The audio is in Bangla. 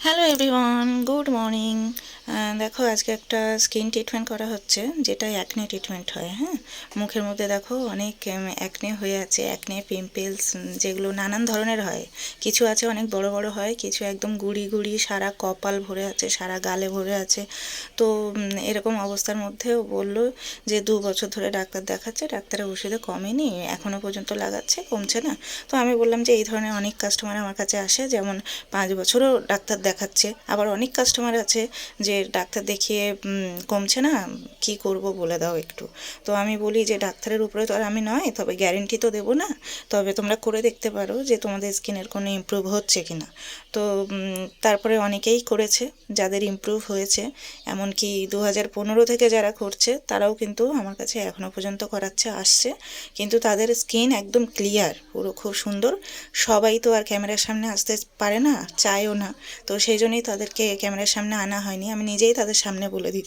Hello everyone, good morning. দেখো আজকে একটা স্কিন ট্রিটমেন্ট করা হচ্ছে, যেটা অ্যাকনে ট্রিটমেন্ট হয়। হ্যাঁ, মুখের মধ্যে দেখো অনেক অ্যাকনে হয়ে আছে, অ্যাকনে পিম্পলস, যেগুলো নানান ধরনের হয়। কিছু আছে অনেক বড় বড় হয়, কিছু একদম গুড়ি গুড়ি সারা কপাল ভরে আছে, সারা গালে ভরে আছে। তো এরকম অবস্থার মধ্যেও বললো যে 2 বছর ধরে ডাক্তার দেখাচ্ছে, ডাক্তারের ওষুধে কমেনি, এখনও পর্যন্ত লাগাচ্ছে, কমছে না। তো আমি বললাম যে এই ধরনের অনেক কাস্টমার আমার কাছে আসে, যেমন 5 বছরও ডাক্তার দেখাচ্ছে, আবার অনেক কাস্টমার আছে যে ডাক্তার দেখিয়ে কমছে না, কি করব বলে দাও একটু। তো আমি বলি যে ডাক্তারের উপরে তো আর আমি নয়, তবে গ্যারেন্টি তো দেবো না, তবে তোমরা করে দেখতে পারো যে তোমাদের স্কিনের কোনো ইমপ্রুভ হচ্ছে কি না। তো তারপরে অনেকেই করেছে, যাদের ইমপ্রুভ হয়েছে, এমনকি 2015 থেকে যারা করছে তারাও কিন্তু আমার কাছে এখনও পর্যন্ত করাচ্ছে, আসছে, কিন্তু তাদের স্কিন একদম ক্লিয়ার, পুরো খুব সুন্দর। সবাই তো আর ক্যামেরার সামনে আসতে পারে না, চায়ও না, তো সেই জন্যই তাদেরকে ক্যামেরার সামনে আনা হয়নি, আমি নিজেই তাদের সামনে বলে দিই।